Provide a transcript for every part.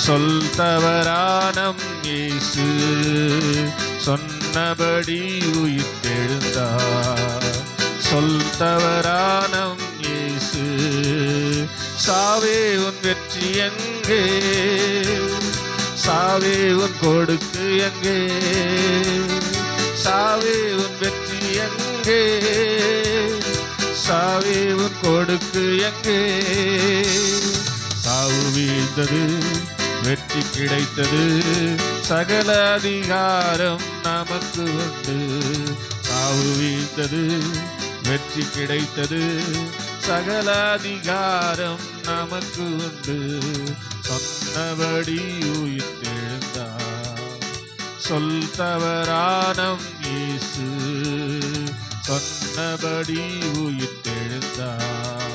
சொல் தவறானம் இயேசு சொன்னபடி உயிர்த்தெழுந்தார். சொல் தவறானம் இயேசு. சாவே உன் வெற்றி எங்கே? சாவே உன் கொடுக்கு எங்கே? சாவே உன் வெற்றி எங்கே? சாவே உன் கொடுக்கு எங்கே? சாவு வீழ்ந்தது, வெற்றி கிடைத்தது, சகல அதிகாரம் நமக்கு உண்டு. சாவு வீழ்ந்தது, வெற்றி கிடைத்தது, சகல அதிகாரம் நமக்கு உண்டு. சொன்னபடி உயிர்த்தெழுந்தார். சொல் தவறானம் இயேசு சொன்னபடி உயிர்த்தெழுந்தார்.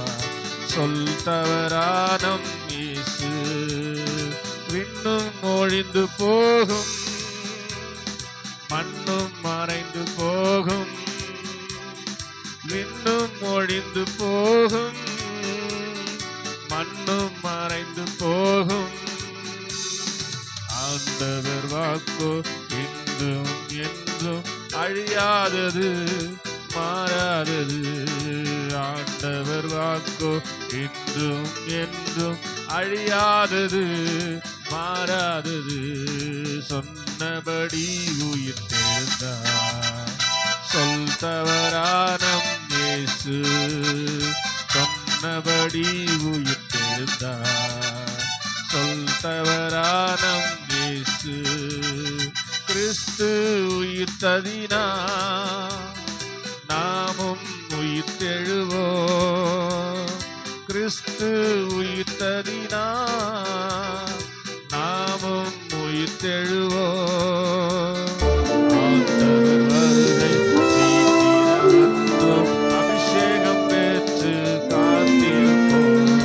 சொல் தவறானம் இயேசு. விண்ணும் ஒழிந்து போகும், மண்ணும் மறைந்து போகும். விண்ணும் ஒழிந்து போகும், மண்ணும் மறைந்து போகும். ஆண்டவர் வாக்கோ இன்றும் என்றும் அழியாதது, மாறாதது. ஆண்டவர் வாக்கோ இன்றும் என்றும் அழியாதது, மாறாதது. சொன்னபடி உயிர்த்தெழுந்தார். சொல் தவறானம் இயேசு சொன்னபடி உயிர்த்தெழுந்தார். சொல் தவறானம் இயேசு. கிறிஸ்து உயிர்த்ததினார் நாமும் உயிர்த்தெழுவோம். கிறிஸ்து உயிர்த்ததினார் நாமும் உயிர்த்தெழுவோம். ஆண்டவர் வருகை சீக்கிரமன்றோ, அபிஷேகம் பெற்று காத்திருப்போம்.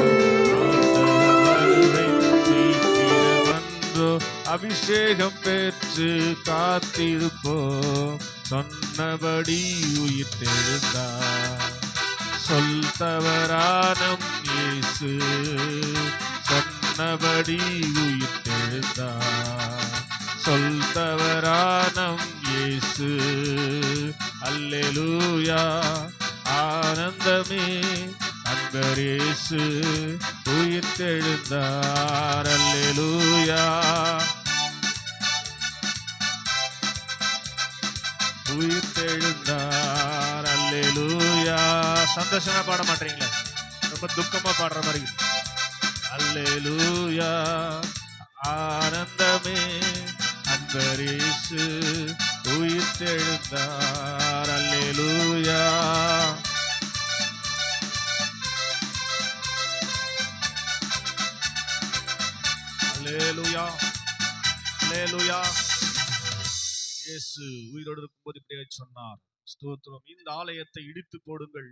ஆண்டவர் வருகை சீக்கிரமன்றோ, அபிஷேகம் பெற்று காத்திருப்போம். சொன்னபடி உயிர்த்தெழுந்தார். சொல் தவறானம் இயேசு சொன்னபடி உயிர்த்தெழுந்தார். சொல் தவறானம் இயேசு. அல்லேலூயா ஆனந்தமே அன்பர் இயேசு உயிர்த்தெழுந்தார். அல்லேலூயா உயிர்த்தெழுந்தார். அல்லேலூயா. சந்தோஷமா பாட மாட்டீங்களா? ரொம்ப துக்கமா பாடுற மாதிரி. அல்லேலூயா ஆனந்தமே அன்பர் இயேசு உயிர்த்தெழுந்தார். அல்லேலூயா. அல்லேலூயா அல்லேலூயா. இயேசு உயிரோடு இருக்கும்போது இப்படியே சொன்னார். ஸ்தோத்திரம். இந்த ஆலயத்தை இடித்து போடுங்கள்,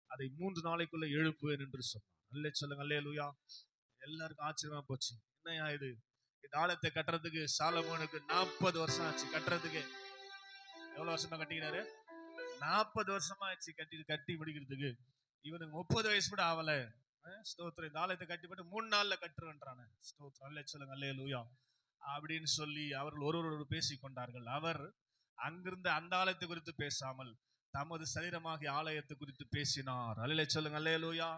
அதை 3 நாளைக்குள்ள எழுப்புவேன் என்று சொன்னார். அல்லே சொல்லுங்க. அல்லேலூயா. எல்லாருக்கும் ஆச்சரியமா போச்சு. என்னையா இது? இந்த ஆலயத்தை கட்டுறதுக்கு சாலமோனுக்கு 40 வருஷம் ஆச்சு. கட்டுறதுக்கு எவ்வளவு வருஷம் தான் கட்டிக்கிறாரு? 40 வருஷமா ஆச்சு கட்டி முடிக்கிறதுக்கு. இவனுக்கு 30 வயசு கூட ஆகல. ஸ்தோத்திரம். இந்த ஆலயத்தை கட்டி போட்டு 3 நாள்ல கட்டுறேன்றானே. ஸ்தோத்திரம். அல்லே சொல்லுங்க. அல்லேலூயா அப்படின்னு சொல்லி அவர்கள் ஒருவரோடு பேசி கொண்டார்கள். அவர் அங்கிருந்து அந்த ஆலயத்தை குறித்து பேசாமல் தமது சரீரமாகிய ஆலயத்தை குறித்து பேசினார். அல்லேலூயா சொல்லுங்க. அல்லேலூயா.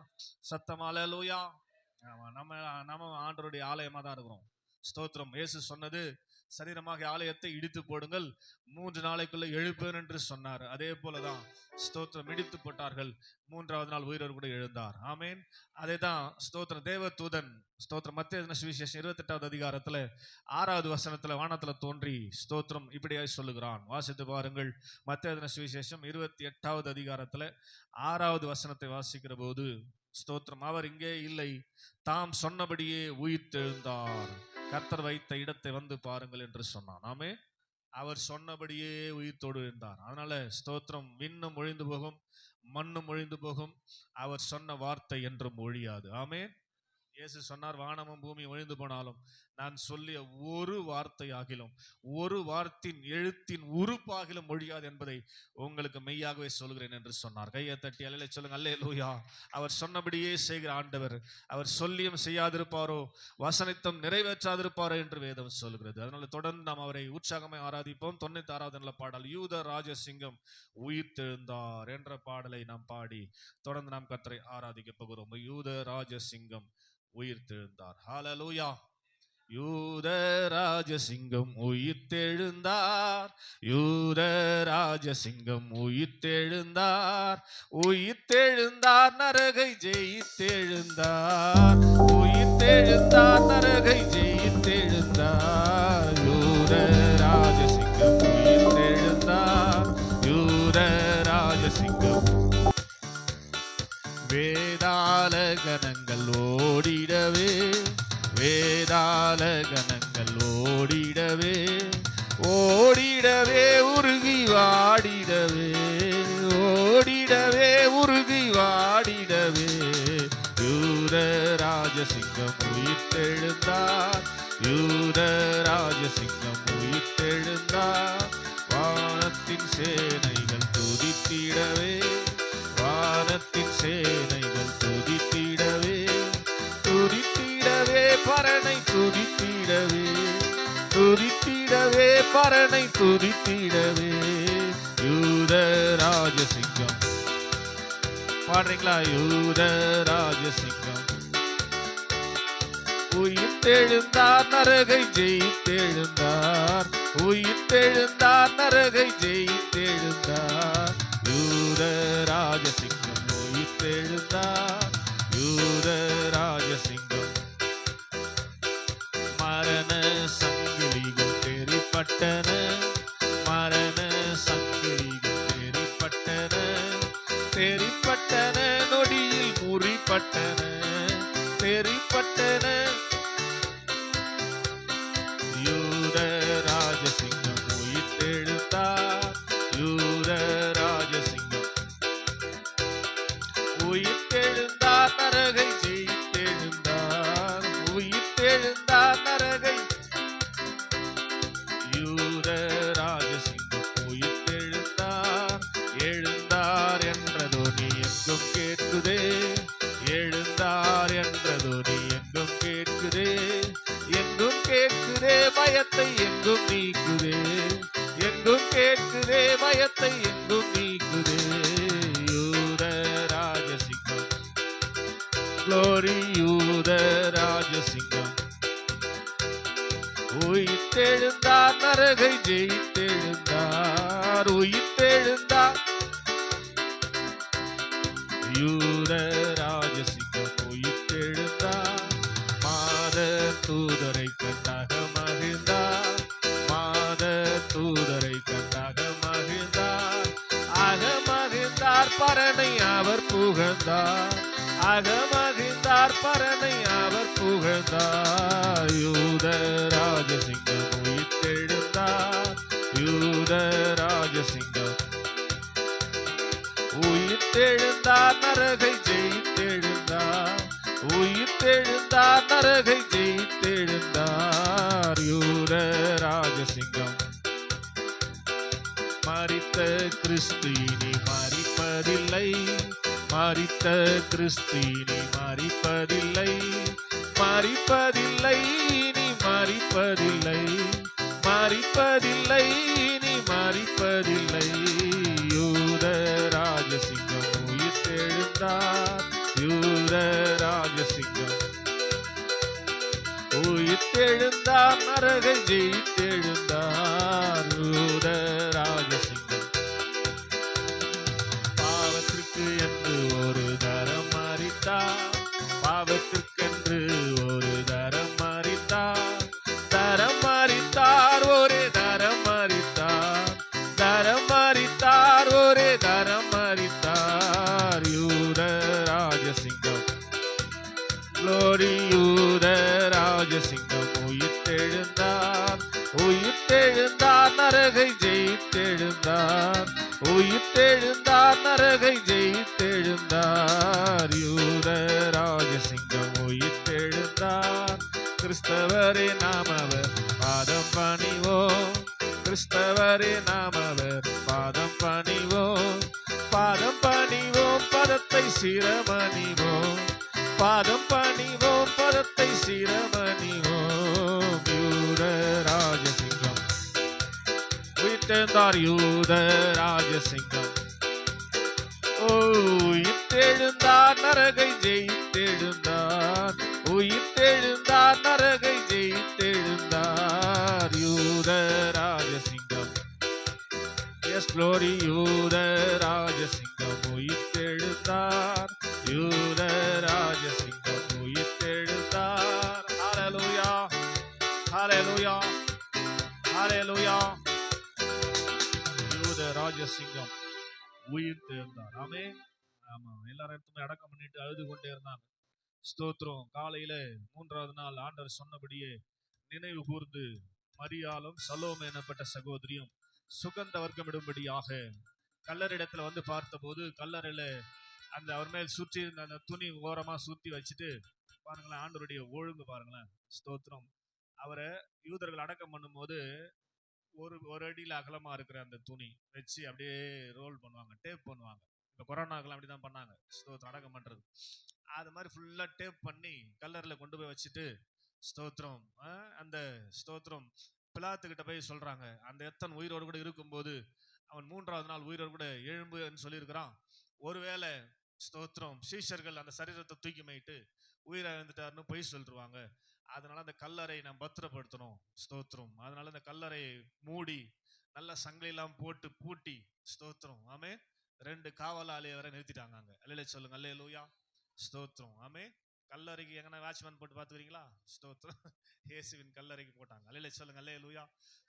சத்தமா அல்லேலூயா. நம்ம ஆண்டவருடைய ஆலயமா தான் இருக்கிறோம். ஸ்தோத்திரம். இயேசு சொன்னது சரீரமாகிய ஆலயத்தை இடித்து போடுங்கள், 3 நாளைக்குள்ள எழுப்பேன் என்று சொன்னார். அதே போலதான் ஸ்தோத்திரம். இடித்து போட்டார்கள், 3ஆவது நாள் உயிரோடு கூட எழுந்தார். ஆமேன். அதே தான் ஸ்தோத்திரம். தேவ தூதன் ஸ்தோத்திரம். மத்தேயு சுவிசேஷம் 28வது அதிகாரத்துல 6வது வசனத்துல வானத்துல தோன்றி ஸ்தோத்திரம் இப்படியாய் சொல்லுகிறான். வாசித்து பாருங்கள். மத்தேயு சுவிசேஷம் 28வது அதிகாரத்துல 6வது வசனத்தை வாசிக்கிற போது ஸ்தோத்திரம். அவர் இங்கே இல்லை, தாம் சொன்னபடியே உயிர்த்தெழுந்தார். கர்த்தர் வைத்த இடத்தை வந்து பாருங்கள் என்று சொன்னான். ஆமே. அவர் சொன்னபடியே உயிர்த்தோடு இருந்தார். அதனால ஸ்தோத்திரம். விண்ணும் ஒழிந்து போகும், மண்ணும் ஒழிந்து போகும், அவர் சொன்ன வார்த்தை என்றும் ஒழியாது. ஆமே. இயேசு சொன்னார், வானமும் பூமி ஒழிந்து போனாலும் நான் சொல்லிய ஒரு வார்த்தை ஆகிலும், ஒரு வார்த்தையின் எழுத்தின் உறுப்பாகிலும் ஒழியாது என்பதை உங்களுக்கு மெய்யாகவே சொல்கிறேன் என்று சொன்னார். கையை தட்டி அல்லேலூயா சொல்லுங்க. அல்லேலூயா. அவர் சொன்னபடியே செய்கிற ஆண்டவர். அவர் சொல்லியும் செய்யாதிருப்பாரோ, வசனித்தம் நிறைவேற்றாதிருப்பாரோ என்று வேதம் சொல்கிறது. அதனால தொடர்ந்து நாம் அவரை உற்சாகமாய் ஆராதிப்போம். 96வது பாடல், யூத ராஜசிங்கம் உயிர்த்தெழுந்தார் என்ற பாடலை நாம் பாடி தொடர்ந்து நாம் கர்த்தரை ஆராதிக்க போகிறோம். யூத ராஜசிங்கம் உயிர்த்தெழுந்தார். ஹல்லேலூயா. யூத ராஜசிங்கம் உயிர்த்தெழுந்தார், யூத ராஜசிங்கம் உயிர்த்தெழுந்தார், உயிர்த்தெழுந்தார் நரகை ஜெயித்தெழுந்தார், உயிர்த்தெழுந்தார் நரகை ஜெயித்தெழுந்தார். யூத ராஜசிங்கம் உயிர்த்தெழுந்தார், யூத ராஜசிங்கம். வேதாள கணங்கள் ஓடிடவே, வேதாள கணங்கள் ஓடிடவே, ஓடிடவே உருகி வாடிடவே, ஓடிடவே உருகி வாடிடவே. யூத ராஜசிங்கம் உயிர்த்தெழுந்தார், யூத ராஜசிங்கம் உயிர்த்தெழுந்தார். வானத்தின் சேனைகள் துதித்திடவே, வானத்தின் சேனைகள் துதித்திடவே, துதித்திடவே பரனை துதித்திடவே, துதித்திடவே பரனை துதித்திடவே. யூத ராஜசிங்கம் பாடுறீங்களா? யூத ராஜசிங்கம் உயிர்த்தெழுந்தார் நரகை ஜெயித்தெழுந்தார், உயிர்த்தெழுந்தார் நரகை ஜெயித்தெழுந்தார். யூத ராஜசிங்கம் உயிர்த்தெழுந்தார், யூத ராஜசிங்கம். மரண சங்கிலிகள் தெரிப்பட்டன, மரண சங்கிலிகள் தெரிப்பட்டன, தெரிப்பட்டன நொடியில் முறிப்பட்டன, தெரிப்பட்டன. யூத ராஜசிங்கம் உயிர்த்தெழுந்தார், யூத ராஜசிங்கம் உயிர்த்தெழுந்தார் நரகை ஜெயித்தெழுந்தார், உயிர்த்தெழுந்தார் நரகை. யூத ராஜசிங்கம் உயிர்த்தெழுந்தார், எழுந்தார் என்ற தொனி எங்கும் கேட்குதே, எழுந்தார் என்ற தொனி எங்கும் கேட்குதே, எங்கும் கேட்குதே பயத்தை எங்கும் நீக்குதே, எங்கும் கேட்குதே பயத்தை எங்கும் நீக்குதே. யூத ராஜசிங்கம் க்ளோரி, யூத ராஜசிங்கம் உயிர்த்தெழுந்தார் நரகை ஜெயித்தெழுந்தார், உயிர்த்தெழுந்தார். யூத ராஜசிங்கம் உயிர்த்தெழுந்தார், மாத தூதரை கண்டாக மகிழ்ந்தார், மாத தூதரை கண்டாக மகிழ்ந்தார், ஆக மகிழ்ந்தார் பரனை அவர் புகழ்ந்தார், ஆக மகிழ்ந்தார் பரனை அவர் புகழ்ந்தார். யூத ராஜசிங்கம் உயிர்த்தெழுந்தார், யூத ராஜசிங்கம் உயிர்த்தெழுந்தார் நரகை ஜெயித்தெழுந்தார், உயிர்த்தெழுந்தார் நரகை ஜெயித்தெழுந்தார். யூத ராஜசிங்கம். மரித்த கிறிஸ்து இனி மரிப்பதில்லை, மரித்த கிறிஸ்து இனி மரிப்பதில்லை, மரிப்பதில்லை இனி மரிப்பதில்லை, மரிப்பதில்லை இனி மரிப்பதில்லை. யூத ராஜசிங்கம் உயிர்த்தெழுந்தார், யூத ராஜசிங்கம் உயிர்த்தெழுந்தார் நரகை ஜெயித்தெழுந்தார். யூத ராஜசிங்கம். பாவத்திற்கு என்று ஒரு தரம் மரித்தார், பாவத்திற்கென்று ஒரு தரம் மரித்தார், தரம் மரித்தார் ஒரே தரம் மரித்தார், தரம் மரித்தார் ஒரே தரம் மரித்தார். யூத ராஜசிங்கம் க்ளோரி, யூத ராஜசிங்கம் உயிர்த்தெழுந்தார், உயிர்த்தெழுந்தார் நரகை ஜெயித்தெழுந்தார், உயிர் உயிர்த்தெழுந்தார், நரகை ஜெயித்தெழுந்தார். யூத ராஜசிங்கம் உயிர்த்தெழுந்தார். கிறிஸ்தவரே நாம் அவர் பாதம் பணிவோம், கிறிஸ்தவரே நாம் அவர் பாதம் பணிவோம், பாதம் பணிவோம், பதத்தை சிரமணிவோம், பாதம் பணிவோம், பதத்தை சிரமணிவோம். யூத ராஜசிங்கம் உயிர்த்தெழுந்தார், யூத ராஜசிங்கம் உயிர்த்தெழுந்தார், நரகை ஜெயித்தெழுந்தார். உயிர்த்தெழுந்தார், நரகை ஜெயித்தெழுந்தார். யூத ராஜசிங்கம், எஸ் க்ளோரி. யூத ராஜசிங்கம் உயிர்த்தெழுந்தார், யூத ராஜசிங்கம் உயிர்த்தெழுந்தார். ஹல்லேலூயா, ஹல்லேலூயா, ஹல்லேலூயா. யூத ராஜசிங்கம் உயிர்த்தெழுந்தார். ஆமென். ஆமா, எல்லாரும் எடுத்துமே அடக்கம் பண்ணிட்டு அழுது கொண்டே இருந்தாங்க. ஸ்தோத்திரம். காலையில 3வது நாள் ஆண்டவர் சொன்னபடியே நினைவு கூர்ந்து மரியாளும் சலோமே எனப்பட்ட சகோதரியும் சுகந்த வர்க்கமிடும்படியாக கல்லறிடத்துல வந்து பார்த்தபோது, கல்லறையில அந்த அவர் மேல் சுற்றி இருந்த அந்த துணி ஓரமா சுத்தி வச்சுட்டு பாருங்களேன், ஆண்டவருடைய ஒழுங்கு பாருங்களேன். ஸ்தோத்திரம். அவரை யூதர்கள் அடக்கம் பண்ணும்போது ஒரு அடியில் அகலமா இருக்கிற அந்த துணி வச்சு அப்படியே ரோல் பண்ணுவாங்க, டேப் பண்ணுவாங்க. இப்போ கொரோனாக்கெல்லாம் அப்படிதான் பண்ணாங்க, ஸ்தோத்திரம், அடக்கம் பண்றது. அது மாதிரி ஃபுல்லா டேப் பண்ணி கல்லறையில கொண்டு போய் வச்சுட்டு, ஸ்தோத்திரம், அந்த ஸ்தோத்திரம் பிலாத்துக்கிட்ட போய் சொல்றாங்க, அந்த எத்தன் உயிரோடு கூட இருக்கும்போது அவன் 3வது நாள் உயிரோடு கூட எழும்புன்னு சொல்லியிருக்கிறான். ஒருவேளை ஸ்தோத்திரம் சீஷர்கள் அந்த சரீரத்தை தூக்கி மைட்டு உயிரை எழுந்துட்டாருன்னு பொய் சொல்லிருவாங்க. அதனால அந்த கல்லறை நாம் பத்திரப்படுத்தணும். ஸ்தோத்திரம். அதனால அந்த கல்லறையை மூடி நல்ல சங்கிலெல்லாம் போட்டு பூட்டி, ஸ்தோத்திரம், ஆமே, 2 காவலாளியை வரை நிறுத்திட்டாங்க அங்க. அல்லேலூயா சொல்லுங்க, அல்லேலூயா, ஸ்தோத்திரம். ஆமே. கல்லறைக்கு எங்கன்னா வாட்ச்மேன் போட்டு பாத்துக்கிறீங்களா? ஸ்தோத்திரம். இயேசுவின் கல்லறைக்கு போட்டாங்க. அல்லேலூயா சொல்லுங்க, அல்லேலூயா,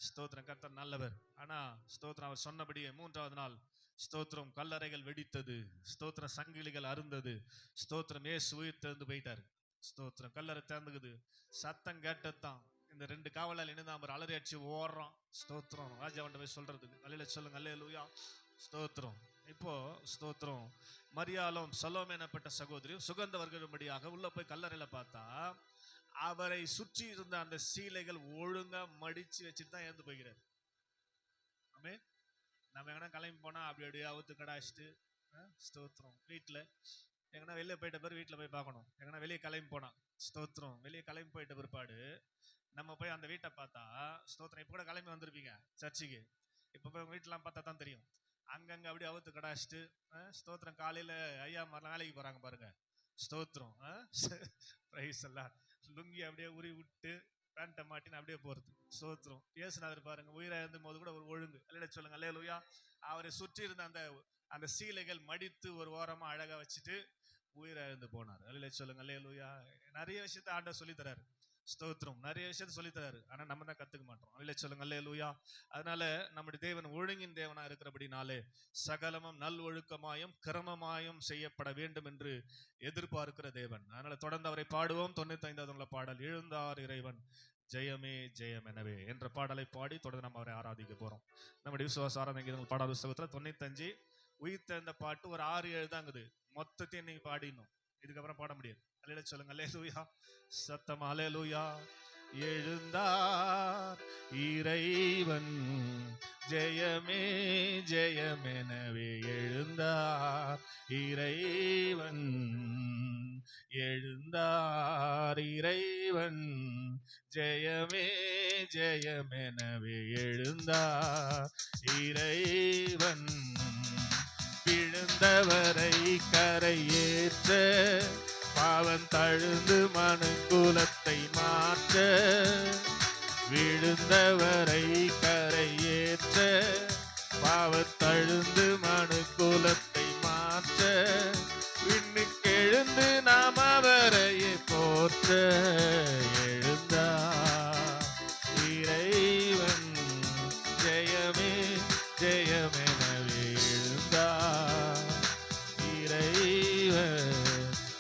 ஸ்தோத்திரம். கர்த்தர் நல்லவர். ஆனா ஸ்தோத்திரம், அவர் சொன்னபடியே 3வது நாள் ஸ்தோத்திரம் கல்லறைகள் வெடித்தது, ஸ்தோத்திரம் சங்கிலிகள் அருந்தது, ஸ்தோத்திரம் இயேசு உயிர்த்தெழுந்து போயிட்டாரு. ஸ்தோத்திரம். கல்லறை திறந்துக்குது. சத்தம் கேட்டதான் இந்த 2 காவலாளி இணைந்து அலறி அடிச்சு ஓடுறான். ஸ்தோத்திரம். ராஜாவண்ட போய் சொல்றதுக்கு. அல்லேலூயா சொல்லுங்க, அல்லேலூயா, ஸ்தோத்திரம். இப்போ ஸ்தோத்திரம் மரியாளும் சலோமே எனப்பட்ட சகோதரியும் சுகந்த வர்க்கமிடும்படியாக உள்ள போய் கல்லறையில பார்த்தா அவரை சுற்றி இருந்த அந்த சீலைகள் ஒழுங்கா மடிச்சு வச்சுட்டு தான் எழுந்து போகிறார். ஆமே. நம்ம எங்கன்னா கிளம்பி போனா அப்படி அப்படியே அவுத்து கடாச்சிட்டு, ஸ்தோத்திரம், வீட்டுல எங்கன்னா வெளியே போயிட்ட பிறகு வீட்டில் போய் பார்க்கணும். எங்கன்னா வெளியே கிளம்பி போனா, ஸ்தோத்திரம், வெளியே கிளம்பி போயிட்ட பிற்பாடு நம்ம போய் அந்த வீட்டை பார்த்தா, ஸ்தோத்திரம், இப்போ கூட கிளம்பி வந்திருப்பீங்க சர்ச்சுக்கு, இப்போ போய் உங்க வீட்டெல்லாம் பார்த்தா தான் தெரியும். அங்கங்க அப்படியே அவுத்து கடாச்சிட்டு, ஸ்தோத்திரம், காலையில ஐயா மாதிரிலாம் வேலைக்கு போறாங்க பாருங்க, ஸ்தோத்திரம், பிரைஸ் எல்லாம் லுங்கி அப்படியே உரி விட்டு பேண்ட்டை மாட்டின்னு அப்படியே போறது. ஸ்தோத்திரம். இயேசுநாதர் பாருங்க, உயிரை எழுந்தும் போது கூட ஒரு ஒழுங்கு. அல்லேலூயா சொல்லுங்க, அல்லேலூயா. அவரை சுற்றி இருந்த அந்த சீலைகள் மடித்து ஒரு ஓரமா அழகா வச்சுட்டு உயிரை எழுந்து போனார். அல்லேலூயா சொல்லுங்க, அல்லேலூயா. நிறைய விஷயத்த ஆண்டவர் சொல்லி தராரு. ஸ்தோத்திரம். நிறைய விஷயத்த சொல்லி தராரு. ஆனா நம்ம தான் கத்துக்க மாட்டோம். அல்லேலூயா சொல்லுங்க, அல்லேலூயா. அதனால நம்முடைய தேவன் ஒழுங்கின் தேவனா இருக்கிறபடினாலே சகலமும் நல் ஒழுக்கமாயும் கிரமமாயும் செய்யப்பட வேண்டும் என்று எதிர்பார்க்கிற தேவன். அதனால தொடர்ந்து அவரை பாடுவோம். 95வது பாடல், எழுந்தார் இறைவன் ஜெயமே ஜெயம் எனவே என்ற பாடலை பாடி தொடர்ந்து நம்ம அவரை ஆராதிக்க போறோம். நம்முடைய விசுவாச ஆராதனை பாடல் புத்தகத்துல 95 உயிர்த்தெழுந்த பாட்டு ஒரு 6-7 தாங்குது. மொத்தத்தையும் நீங்க பாடிடணும், இதுக்கப்புறம் பாட முடியாது. அல்லேலூயா சொல்லுங்க, அல்லேலூயா, சத்தமா அல்லேலூயா. எழுந்தார் இறைவன் ஜெயமே ஜெயமெனவே எழுந்தார் இறைவன், எழுந்தார் இறைவன் ஜெயமே ஜெயமெனவே எழுந்தார் இறைவன், விழுந்தவரை கரையேற்ற பாவம் தழுந்து மனுக்குலத்தை மாற்ற, விழுந்தவரை கரையேற்ற பாவத்தழுந்து மனுக்குலத்தை மாற்ற, விண்ணுக்கெழுந்து நாம் அவரையே போற்ற எழுந்தார் இறைவன் ஜெயமே ஜெயமெனவே எழுந்தார் இறைவன்,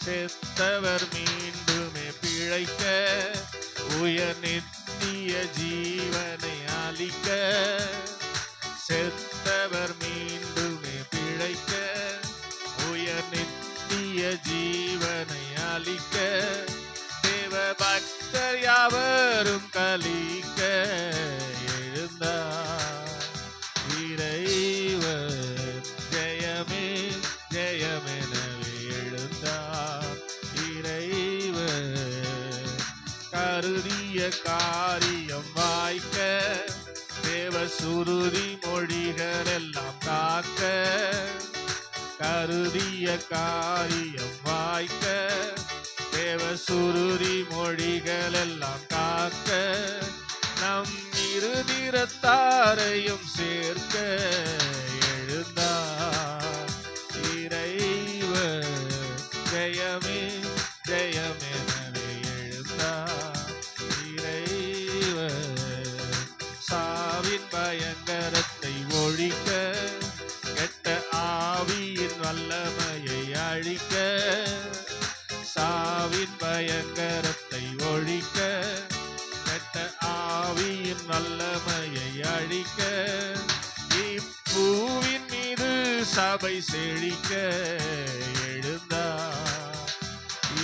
செத்தவர் மீண்டுமே பிழைக்க உயர் நித்திய ஜீவனை அளிக்க, செத்தவர் மீண்டுமே ஜீவனை அளிக்க தேவ பக்தர் யாவரும் கலிக்க எழுந்தார். இறைவர் ஜெயமே ஜெயமெனவே எழுந்தார். இறைவர் கருதிய காரியம் வாய்க்க தேவ சுருதி மொழிகள் எல்லாம் காக்க. கருதிய காரியம் வாய்க்க தேவ சுருதி மொழிகள் எல்லாம் காக்க. நம் இருதிரத்தாரையும் சேர்க்க எழுந்தார். இறைவர் ஜெயமே ஜெயமெனவே எழுந்தார். இறைவர் சாவின் பயங்கரத்தை ஒழிக்க கெட்ட ஆவியின் வல்லமையை அழிக்க. சாவின் பயங்கரத்தை ஒழிக்க கெட்ட ஆவியின் வல்லமையை அழிக்க. இப்பூவின் மீது சபை செழிக்க எழுந்தார்.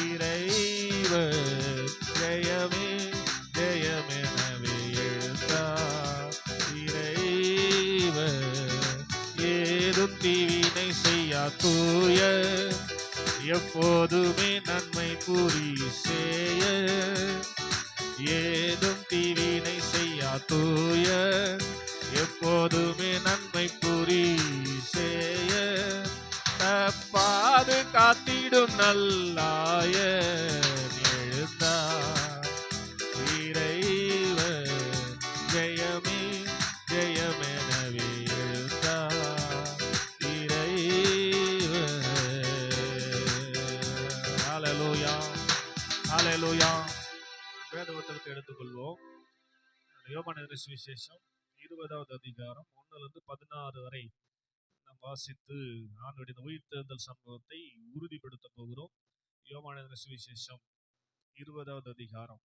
இறைவர் ஜெயமே ஜெயமெனவே எழுந்தார். இறைவர் ஏதும் தீவினை செய்யா தூய எப்போதுமே நன்மை புரி செய்ய. ஏதும் தீவினை செய்யா தூய எப்போதுமே நன்மை புரி செய்ய. தப்பாது காத்திடும் நல்லாய எழுந்தார். இறைவர் ஜெயமே ஜெயமெனவே எழுந்தார். இறைவர் ஹல்லேலூயா ஹல்லேலூயா. வேத புத்தகத்தை எடுத்துக்கொள்வோம். யோவான் சுவிசேஷம் 20வது அதிகாரம் 1-16 வரை நாம் வாசித்து ஆண்டவருடைய உயிர்த்தெழுதல் சம்பவத்தை உறுதிப்படுத்த போகிறோம். யோவான் சுவிசேஷம் 20வது அதிகாரம்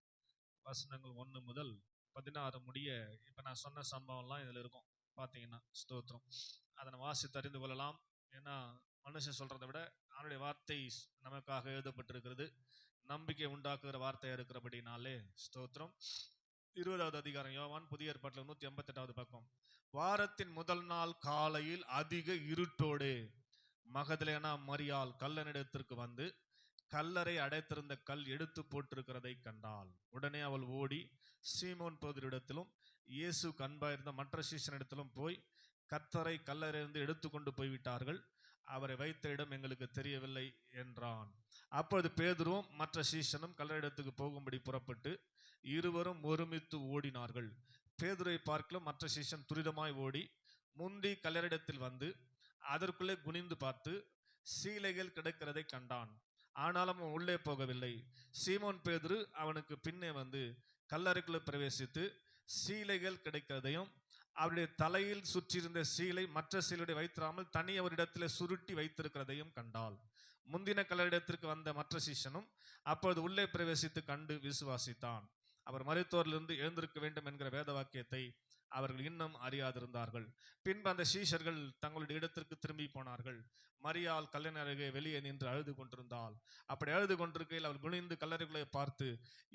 வசனங்கள் 1 முதல் 16 முடிய இப்ப நான் சொன்ன சம்பவம்லாம் இதுல இருக்கும். பாத்தீங்கன்னா ஸ்தோத்திரம், அதனை வாசித்து அறிந்து கொள்ளலாம். ஏன்னா மனுஷன் சொல்றதை விட அவனுடைய வார்த்தை நமக்காக எழுதப்பட்டிருக்கிறது. நம்பிக்கை உண்டாக்குகிற வார்த்தையா இருக்கிறபடினாலே ஸ்தோத்திரம். 20வது அதிகாரம் யோவான் புதிய ஏற்பாட்டில் 188வது பக்கம். வாரத்தின் முதல் நாள் காலையில் அதிக இருட்டோடு மகதலேனா மரியாள் கல்லனிடத்திற்கு வந்து கல்லறை அடைத்திருந்த கல் எடுத்து போட்டிருக்கிறதை கண்டாள். உடனே அவள் ஓடி சீமோன் பேதுருவிடத்திலும் இயேசு அன்பாயிருந்த மற்ற சீஷனிடத்திலும் போய் கர்த்தரை கல்லறையிலிருந்து எடுத்து கொண்டு போய்விட்டார்கள், அவரை வைத்த இடம் எங்களுக்கு தெரியவில்லை என்றான். அப்பொழுது பேதுருவும் மற்ற சீஷனும் கல்லறையிடத்துக்கு போகும்படி புறப்பட்டு இருவரும் ஒருமித்து ஓடினார்கள். பேதுருவை பார்க்கலும் மற்ற சீஷன் துரிதமாய் ஓடி முந்தி கல்லறையிடத்தில் வந்து அதற்குள்ளே குனிந்து பார்த்து சீலைகள் கிடக்கிறதை கண்டான். ஆனாலும் அவன் உள்ளே போகவில்லை. சீமோன் பேதுரு அவனுக்கு பின்னே வந்து கல்லறைக்குள்ளே பிரவேசித்து சீலைகள் கிடைக்கிறதையும் அவருடைய தலையில் சுற்றியிருந்த சீலை மற்ற சீலையை வைத்திராமல் தனி அவரிடத்தில் சுருட்டி வைத்திருக்கிறதையும் கண்டாள். முந்தின கல்லறையிடத்திற்கு வந்த மற்ற சீஷனும் அப்பொழுது உள்ளே பிரவேசித்து கண்டு விசுவாசித்தான். அவர் மரித்தோரிலிருந்து எழுந்திருக்க வேண்டும் என்கிற வேத வாக்கியத்தை அவர்கள் இன்னும் அறியாதிருந்தார்கள். பின்பு அந்த சீஷர்கள் தங்களுடைய இடத்திற்கு திரும்பி போனார்கள். மரியாள் கல்லறை அருகே வெளியே நின்று அழுது கொண்டிருந்தாள். அப்படி அழுது கொண்டிருக்கையில் அவள் குனிந்து கல்லறைகளை பார்த்து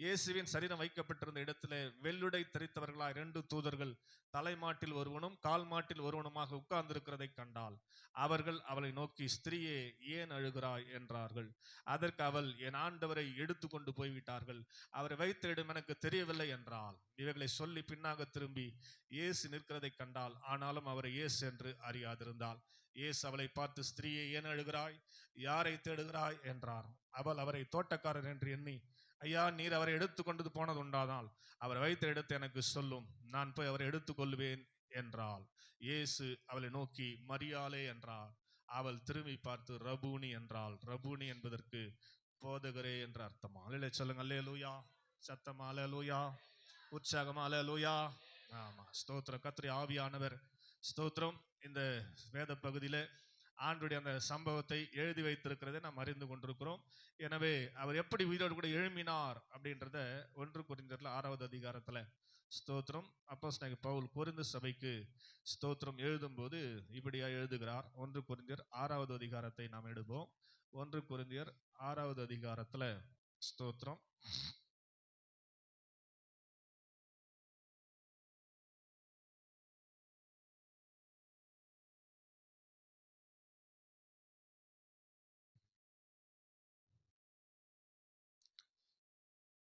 இயேசுவின் சரீரம் வைக்கப்பட்டிருந்த இடத்திலே வெள்ளுடை தரித்தவர்களாய் 2 தூதர்கள் தலைமாட்டில் ஒருவனும் கால் மாட்டில் ஒருவனுமாக உட்கார்ந்திருக்கிறதை கண்டாள். அவர்கள் அவளை நோக்கி, ஸ்திரீயே, ஏன் அழுகிறாய் என்றார்கள். அதற்கு அவள், என் ஆண்டவரை எடுத்து கொண்டு போய்விட்டார்கள், அவரை வைத்த இடம் எனக்கு தெரியவில்லை என்றாள். இவைகளை சொல்லி பின்னாக திரும்பி இயேசு நிற்கிறதை கண்டாள். ஆனாலும் அவரை இயேசு என்று அறியாதிருந்தாள். இயேசு அவளை பார்த்து, ஸ்திரீயே, ஏன் அழுகிறாய், யாரை தேடுகிறாய் என்றார். அவள் அவரை தோட்டக்காரர் என்று எண்ணி, ஐயா, நீர் அவரை எடுத்து கொண்டு போனது உண்டானால் அவர் வைத்த இடத்தை எனக்கு சொல்லும், நான் போய் அவரை எடுத்துக் கொள்வேன் என்றாள். இயேசு அவளை நோக்கி, மரியாளே என்றார். அவள் திரும்பி பார்த்து ரபூனி என்றாள். ரபூனி என்பதற்கு போதகரே என்ற அர்த்தமா. அல்லேலூயா சொல்லுங்க. அல்லேலூயா சத்தமா. அல்லேலூயா உற்சாகமா. அல்லேலூயா. ஆமா, ஸ்தோத்திரம். கர்த்தருடைய ஆவியானவர் ஸ்தோத்திரம் இந்த வேத பகுதியில ஆண்டுடைய அந்த சம்பவத்தை எழுதி வைத்திருக்கிறதை நாம் அறிந்து கொண்டிருக்கிறோம். எனவே அவர் எப்படி உயிரோடு கூட எழும்பினார் அப்படின்றத 1 கொரிந்தியர் 6வது அதிகாரத்துல ஸ்தோத்திரம் அப்போஸ்தலனாகிய பவுல் கொரிந்து சபைக்கு ஸ்தோத்திரம் எழுதும்போது இப்படியா எழுதுகிறார். 1 கொரிந்தியர் 6வது அதிகாரத்தை நாம் எழுதுவோம். 1 கொரிந்தியர் 6வது அதிகாரத்துல ஸ்தோத்திரம்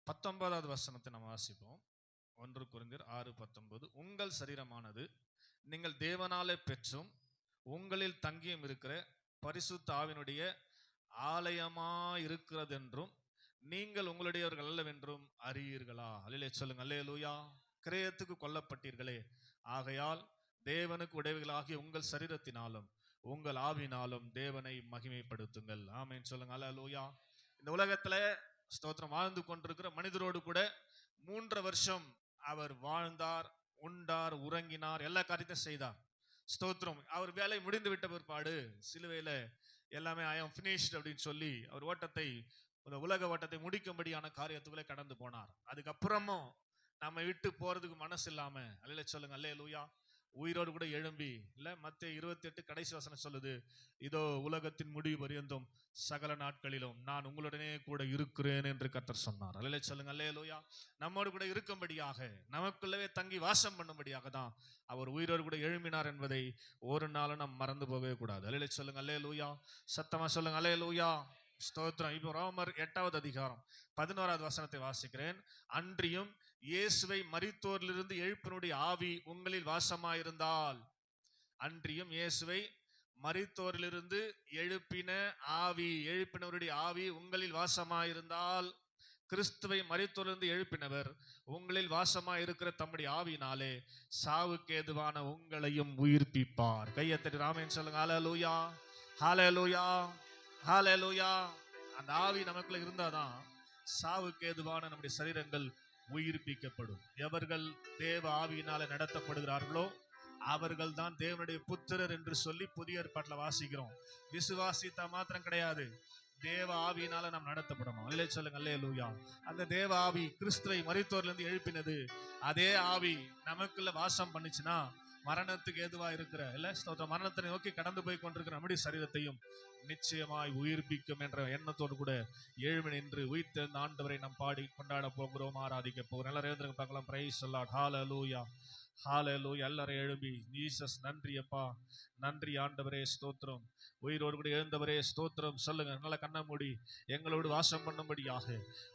19வது வசனத்தை நாம் வாசிப்போம். 1 கொரிந்தியர் 6:19. உங்கள் சரீரமானது நீங்கள் தேவனாலே பெற்றும் உங்களில் தங்கியும் இருக்கிற பரிசுத்த ஆவியினுடைய ஆலயமா இருக்கிறது என்றும் நீங்கள் உங்களுடையவர்கள் அல்லவென்றும் அறியீர்களா? அல்லேலூயா சொல்லுங்க. அல்லேலூயா. கிரயத்துக்கு கொல்லப்பட்டீர்களே, ஆகையால் தேவனுக்கு உடையவர்களாகிய உங்கள் சரீரத்தினாலும் உங்கள் ஆவினாலும் தேவனை மகிமைப்படுத்துங்கள். ஆமென் சொல்லுங்க. அல்லேலூயா. இந்த உலகத்துல ஸ்தோத்திரம் வாழ்ந்து கொண்டிருக்கிற மனிதரோடு கூட 3 வருஷம் அவர் வாழ்ந்தார், உண்டார், உறங்கினார், எல்லா காரியத்தையும் செய்தார். ஸ்தோத்திரம். அவர் வேலை முடிந்து விட்ட பிற்பாடு சிலுவையில எல்லாமே ஐ ஆம் ஃபினிஷ்ட் அப்படின்னு சொல்லி அவர் ஓட்டத்தை, உலக ஓட்டத்தை முடிக்கும்படியான காரியத்துக்குள்ளே கடந்து போனார். அதுக்கப்புறமும் நம்ம விட்டு போறதுக்கு மனசு இல்லாம அல்லேலூயா சொல்லுங்க. அல்லேலூயா. உயிரோடு கூட எழும்பி இல்ல மத்தேயு 28 கடைசி வசனம் சொல்லுது, இதோ உலகத்தின் முடிவு பரியந்தம் சகல நாட்களிலும் நான் உங்களுடனே கூட இருக்கிறேன் என்று கர்த்தர் சொன்னார். அல்லேலூயா சொல்லுங்க. அல்லேலூயா. நம்மோடு கூட இருக்கும்படியாக, நமக்குள்ளவே தங்கி வாசம் பண்ணும்படியாக தான் அவர் உயிரோடு கூட எழும்பினார் என்பதை ஒரு நாளும் நாம் மறந்து போகவே கூடாது. அல்லேலூயா சொல்லுங்க. அல்லேலூயா. சத்தமா சொல்லுங்க. அல்லேலூயா. ஸ்தோத்திரம். இப்போ ரோமர் 8வது அதிகாரம் 11வது வசனத்தை வாசிக்கிறேன். அன்றியும் இயேசுவை மரித்தோரிலிருந்து எழுப்பினுடைய ஆவி உங்களில் வாசமாயிருந்தால், அன்றியும் இயேசுவை மரித்தோரிலிருந்து எழுப்பினவருடைய ஆவி உங்களில் வாசமாயிருந்தால், கிறிஸ்துவை மரித்தோரிலிருந்து எழுப்பினவர் உங்களில் வாசமாயிருக்கிற தம்முடைய ஆவியினாலே சாவுக்கு ஏதுவான உங்களையும் உயிர்ப்பிப்பார். கையத்தட்டி ராமேன் சொல்லுங்க. ஹல்லேலூயா. ஹல்லேலூயா. ஹல்லேலூயா. அந்த ஆவி நமக்குள்ள இருந்தாதான் சாவுக்கு ஏதுவான நம்முடைய சரீரங்கள் உயிர்ப்பிக்கப்படும். எவர்கள் தேவ ஆவியினால நடத்தப்படுகிறார்களோ அவர்கள் தான் தேவனுடைய புத்திரர் என்று சொல்லி புதிய ஏற்பாட்டுல வாசிக்கிறோம். விசுவாசித்தா மாத்திரம் கிடையாது, தேவ ஆவியினால நாம் நடத்தப்படணும். அல்லேலூயா சொல்லுங்க. அல்லேலூயா. அந்த தேவ ஆவி கிறிஸ்துவை மரித்தோரிலிருந்து எழுப்பினது, அதே ஆவி நமக்குள்ள வாசம் பண்ணுச்சுன்னா மரணத்துக்கு ஏதுவா இருக்கிற இல்ல மரணத்தை நோக்கி கடந்து போய் கொண்டிருக்கிற நம்முடைய சரீரத்தையும் நிச்சயமாய் உயிர்ப்பிக்கும் என்ற எண்ணத்தோடு கூட எழுமி நின்று உயிர்த்தெழுந்த ஆண்டவரை நாம் பாடி கொண்டாட போகிறோம், ஆராதிக்க போகிறோம். எல்லாரும் பார்க்கலாம். Praise the lord. Hallelujah. Hallelujah. எல்லாரும் எழும்பி ஜீசஸ் நன்றி அப்பா, நன்றி ஆண்டவரே, ஸ்தோத்திரம். உயிரோடு கூட எழுந்தவரே ஸ்தோத்திரம் சொல்லுங்க. நல்ல கண்ண மூடி எங்களோடு வாசம் பண்ணும்படியாக,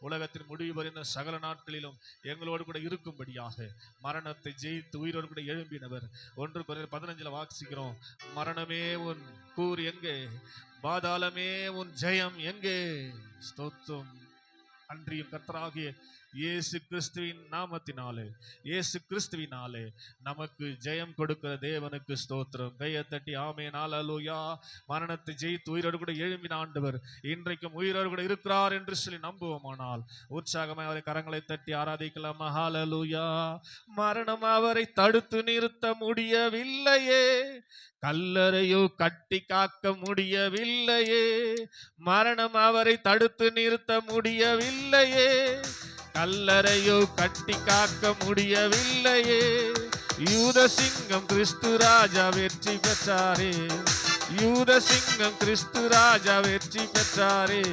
உலகத்தின் முடிவு வரைந்த சகல நாட்களிலும் எங்களோடு கூட இருக்கும்படியாக, மரணத்தை ஜெயித்து உயிரோடு கூட எழும்பினவர். 1 கொரிந்தியர் 15 வாசிக்கிறோம். மரணமே உன் கூர் எங்கே, பாதாளமே உன் ஜெயம் எங்கே? ஸ்தோத்திரம். அன்றியும் கர்த்தராகிய இயேசு கிறிஸ்துவின் நாமத்தினாலே, இயேசு கிறிஸ்துவினாலே நமக்கு ஜெயம் கொடுக்கிற தேவனுக்கு ஸ்தோத்திரம். கையை தட்டி ஆமென். ஹல்லேலூயா. மரணத்தை ஜெயித்து உயிரோடு கூட எழும்பின ஆண்டவர் இன்றைக்கும் உயிரோடு கூட இருக்கிறார் என்று சொல்லி நம்புவோமானால் உற்சாகமாய் அவரை கரங்களை தட்டி ஆராதிக்கலாம். ஹல்லேலூயா. மரணம் அவரை தடுத்து நிறுத்த முடியவில்லையே, கல்லறையோ கட்டி காக்க முடியவில்லையே, மரணம் அவரை தடுத்து நிறுத்த முடியவில்லையே, கல்லறையோ கட்டி காக்க முடியவில்லையே, யூத சிங்கம் கிறிஸ்து ராஜா வெற்றி பெற்றாரே, யூத சிங்கம் கிறிஸ்து ராஜா வெற்றி பெற்றாரே.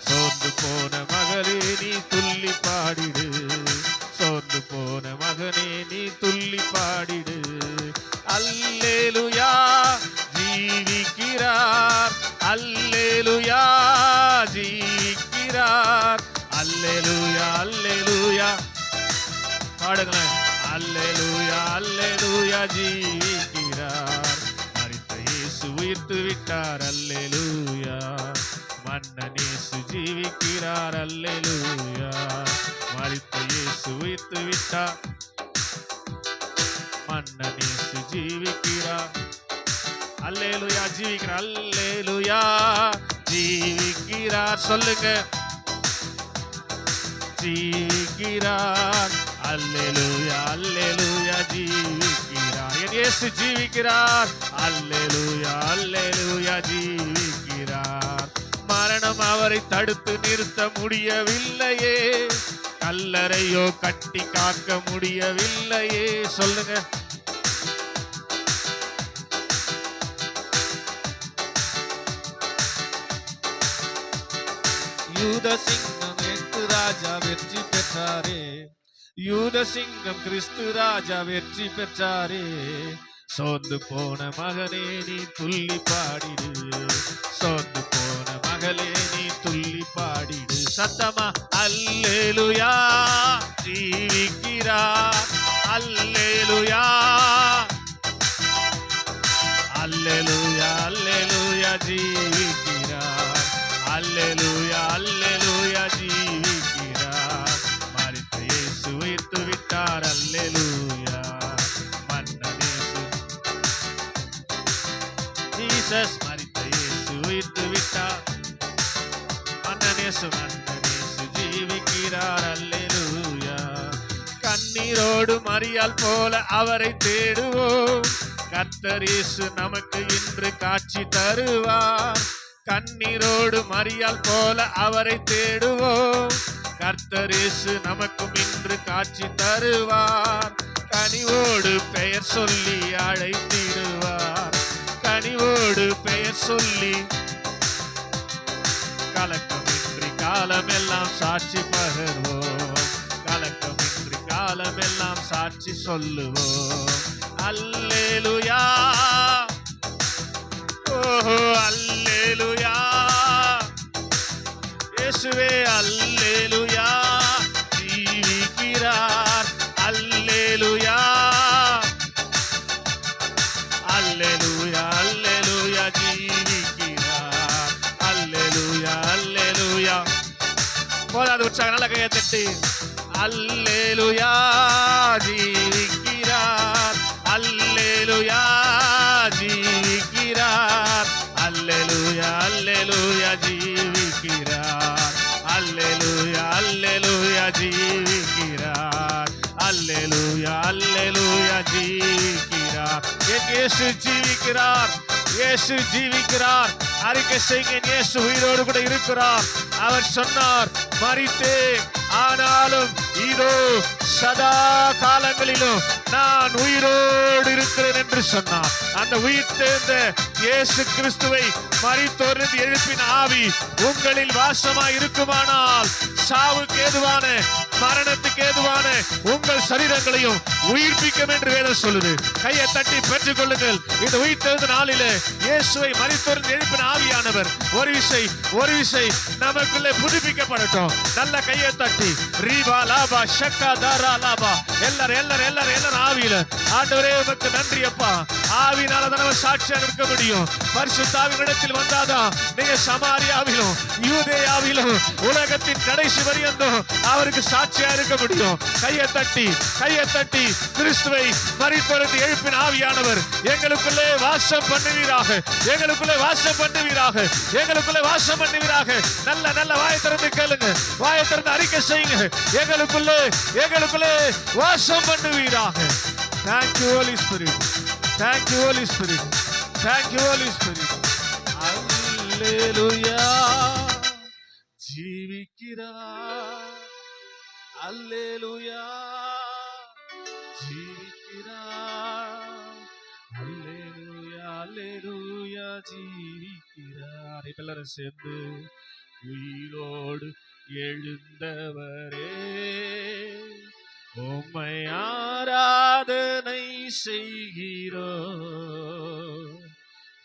சோர்ந்து போன மகளே நீ துள்ளி பாடிடு, சோர்ந்து போன மகனே நீ துள்ளி பாடிடு. அல்லேலூயா. ஜீவிக்கிறார். அல்லேலூயா. ஜீவிக்கிறார். அல்லேலூயா. அல்லேலூயா. பாடுங்களேன். அல்லேலூயா. அல்லேலூயா. ஜீவிக்கிறார். மரித்த இயேசு உயிர்த்து விட்டார். அல்லேலூயா. மன்னன் இயேசு ஜீவிக்கிறார். அல்லேலூயா. மரித்த இயேசு உயிர்த்து விட்டார். மன்னன் இயேசு ஜீவிக்கிறார். அல்லேலூயா. ஜீவிக்கிறார். அல்லேலூயா. ஜீவிக்கிறார். சொல்லுங்க. ஜீவிக்கிறார். அல்லேலூயா. அல்லேலூயா. அல்லேலூயா ஜீவிக்கிறார். என் இயேசு ஜீவிக்கிறார். அல்லேலூயா அல்லேலூயா ஜீவிக்கிறார். மரணம் அவரை தடுத்து நிறுத்த முடியவில்லையே, கல்லறையோ கட்டி காக்க முடியவில்லையே. சொல்லுங்க. யூத சிங்கம் கிறிஸ்து ராஜா வெற்றி பெற்றாரே, யூத சிங்கம் கிறிஸ்து ராஜா வெற்றி பெற்றாரே. சோர்ந்து போன மகனே நீ துள்ளி பாடிடு, சோர்ந்து போன மகளே நீ துள்ளி பாடிடு. சத்தமா அல்லேலூயா ஜீவிக்கிறார். அல்லேலூயா அல்லேலூயா அல்லேலூயா ஜீவிக்கிறார். அல்லேலூயா அல்லேலூயா ஜீவிக்கிறார். மரித்த இயேசு உயிர்த்து விட்டார். அல்லேலூயா மன்னன் இயேசு ஜீசஸ் மரித்த இயேசு உயிர்த்து விட்டார். மன்னன் இயேசு ஜீவிக்கிறார். அல்லேலூயா. கண்ணீரோடு மரியாள் போல அவரை தேடுவோம். கர்த்தர் இயேசு நமக்கு இன்று காட்சி தருவார். கண்ணீரோடு மரியாள் போல அவரை தேடுவோம். கர்த்தர் இயேசு நமக்கும் இன்று காட்சி தருவார். கனிவோடு பெயர் சொல்லி அழைத்திடுவார். கனிவோடு பெயர் சொல்லி கலக்கமின்றி காலமெல்லாம் சாட்சி பகர்வோம். கலக்கமின்றி காலமெல்லாம் சாட்சி சொல்லுவோம். அல்லேலூயா ஓஹோ அல்லேலூயா இயேசுவே அல்லேலூயா ஜீவிக்கிறார். அல்லேலூயா அல்லேலூயா அல்லேலூயா ஜீவிக்கிறார். அல்லேலூயா அல்லேலூயா. போதாது உற்சாகம் நல்ல கையை தட்டி. அல்லேலூயா ஜீவிக்கிறார். அல்லேலூயா ஜீவிக்கிறார். அல்லேலூயா அல்லேலூயா ஜீவிக்கிறார். அல்லேலூயா அல்லேலூயா ஜீவிக்கிறார். அல்லேலூயா அல்லேலூயா ஜீவிக்கிறார். என் இயேசு ஜீவிக்கிறார். இயேசு ஜீவிக்கிறார். அறிக்கை செய்யுங்க. இயேசு உயிரோடு கூட இருக்கிறார். அவர் சொன்னார், மரித்தேன் ஆனாலும் இதோ சதா காலங்களிலும் நான் உயிரோடு இருக்கிறேன் என்று சொன்னார். அந்த உயிர் தேர்ந்த இயேசு கிறிஸ்துவை மரித்தோரிலிருந்து எழுப்பின ஆவி உங்களில் வாசமாய் இருக்குமானால் சாவுக்கு ஏதுவான மரணத்துக்கு ஏதுவான உங்கள் சரீரங்களையும் உயிர்ப்பிக்கும் என்று வேதம் சொல்லுது. கையை தட்டி பெற்றுக் கொள்ளுங்கள். இந்த உயிர் தேர்ந்த நாளிலே இயேசுவை மரித்தோரிலிருந்து எழுப்பின ஆவியானவர் ஒரு விசை நமக்குள்ளே புதுப்பிக்கப்படட்டும். நல்ல கையை தட்டி ரீபா லாபா ஷக்கா தாரா லாபா எல்லாரும் ஆவியில ஆண்டவரே உமக்கு நன்றி அப்பா. ஆவினால தான் சாட்சியாக இருக்க முடியும். பரிசுத்த ஆவியினிடத்தில் வந்தாதான் நீங்க சமாரியாவிலும் யூதேயாவிலும் உலகத்தின் கடைசி வரையந்தும் அவருக்கு சாட்சியா இருக்க முடியும். கையை தட்டி கிறிஸ்துவை மரித்தோரிலிருந்து எழுப்பின ஆவியானவர் எங்களுக்குள்ளே வாசம் பண்ணுவீராக. எங்களுக்குள்ளே வாசம் பண்ணுவீராக. எங்களுக்குள்ளே வாசம் பண்ணுவீராக. நல்ல வாயை திறந்து கேளுங்க. வாயை திறந்து அறிக்கை செய்யுங்க. எங்களுக்குள்ளே வாசம் பண்ணுவீராக. Thank you Holy Spirit. Thank you Holy Spirit. Thank you Holy Spirit. அல்லேலூயா ஜீவிக்கிறார். அல்லேலூயா ஜீவிக்கிறார். அல்லேலூயா அல்லேலூயா ஜீவிக்கிறார். எல்லாரும் சேர்ந்து உயிரோடு எழுந்தவரே உம்மை ஆராதனை செய்கிறோம்.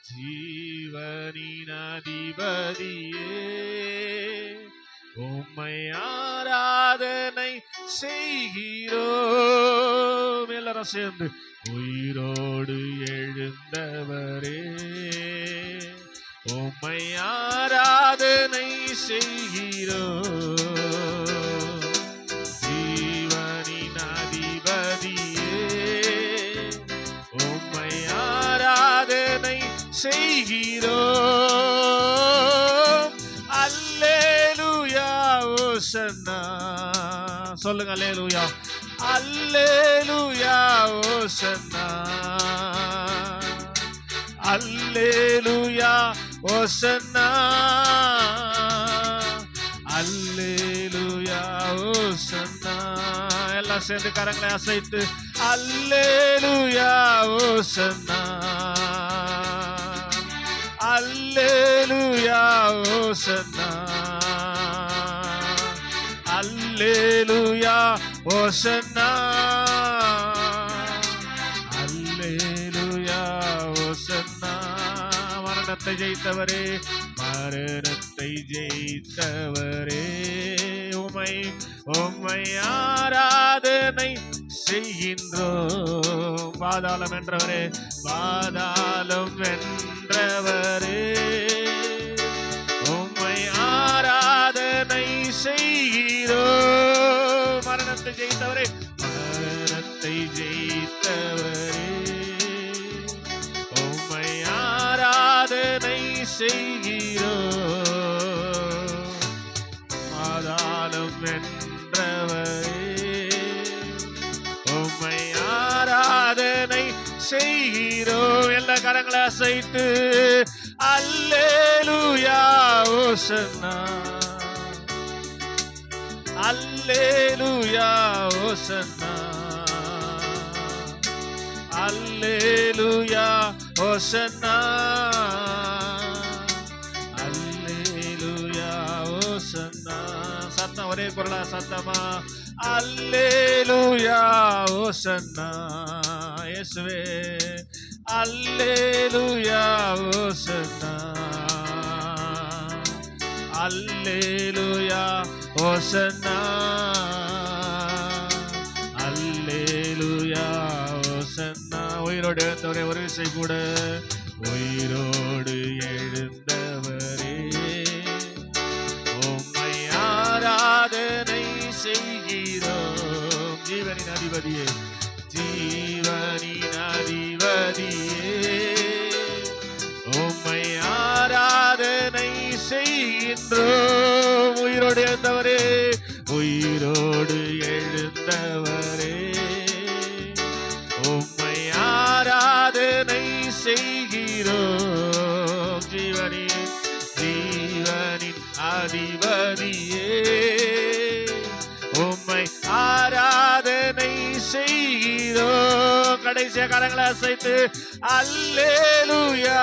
ஜீவனின் அதிபதியே உம்மை ஆராதனை செய்கிறோம். எல்லாரும் சேர்ந்து உயிரோடு எழுந்தவரே உம்மை ஆராதனை செய்கிறோம். ஜீவனின் அதிபதியே உம்மை ஆராதனை செய்கிறோம். அல்லேலூயா ஓசன்னா சொல்லுங்க. அல்லேலூயா அல்லேலூயா அல்லேலூயா ஓசன்னா, அல்லேலூயா ஓசன்னா. எல்லாம் சேர்ந்து கரங்களை அசைத்து அல்லேலூயா ஓசன்னா, அல்லேலூயா ஓசன்னா, அல்லேலூயா ஓசன்னா, அல்லேலூயா ஓசன்னா. மரணத்தை ஜெயித்தவரே, மரணத்தை ஜெயித்தவரே, உம்மை உம்மை ஆராதனை செய்கின்றோம். பாதாளம் வென்றவரே, பாதாளம் வென்றவரே, உம்மை ஆராதனை செய்கிறோம். மரணத்தை ஜெயித்தவரே, மரணத்தை ஜெயித்தவரே, உம்மை ஆராதனை செய்கிறோம். பாதாளம் வென்றவரே, உம்மை ஆராதனை செய்கிறோம். எல்லா கரங்களை அசைத்து அல்லேலூயா ஓசன்னா, அல்லேலூயா ஓசன்னா, அல்லேலூயா ஓசன்னா, அல்லேலூயா ஓசன்னா. சத்தம் ஒரே குரலா சத்தமா அல்லேலூயா ஓசன்னா. இயேசுவே அல்லேலூயா ஓசன்னா, அல்லேலூயா ஓசன்னா, அல்லேலூயா ஓசன்னா. உயிரோடு எழுந்தவரே ஒரு விசை கூட, உயிரோடு எழுந்தவரே, உம்மை ஆராதனை செய்கிறோம். ஜீவனின் அதிபதியே, ஜீவனின் அதிபதியே, உம்மை ஆராதனை செய்கின்றோம். உயிரோடு எழுந்தவரே, உயிரோடு எழுந்தவரே, உம்மை ஆராதனை செய்கிறோம். ஜீவனின் ஜீவனின் அதிபதியே, உம்மை ஆராதனை செய்கிறோம். கடைசிய கரங்களை அசைத்து அல்லேலூயா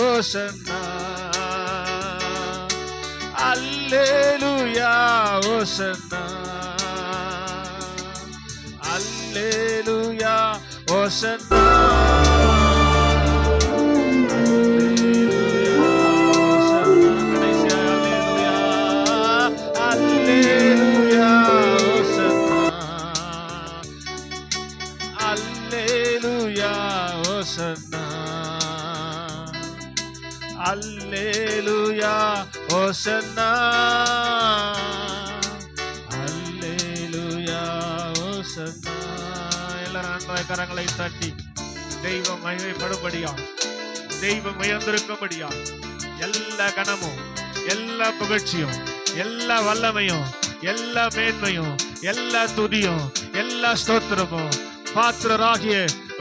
ஓசன்னா, அல்லேலூயா ஓசன்னா, அல்லேலூயா ஓசன்னா, அல்லேலூயா ஓசன்னா, அல்லேலூயா ஓசன்னா. எல்லாரும் நன்றாய் கரங்களை தட்டி தெய்வம் மகிமைப்படும்படியா, தெய்வம் உயர்ந்திருக்கும்படியா, எல்லா கனமும், எல்லா புகழ்ச்சியும், எல்லா வல்லமையும், எல்லா மேன்மையும், எல்லா துதியும், எல்லா ஸ்தோத்திரமும் பாத்திரராகிய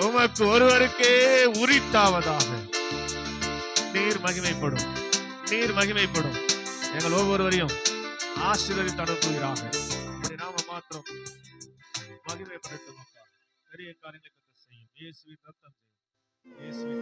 உமக்கு ஒருவருக்கே உரித்தாவதாக. நீர் மகிமைப்படும், நீர் மகிமைப்படும். எங்கள் ஒவ்வொருவரையும் ஆசீர்வதித்து அனுப்புகிறாங்க. நாம மாத்திரம் மகிமைப்படட்டும். பெரிய காரியங்களை செய்யும். இயேசுவின் ரத்தம், இயேசுவின்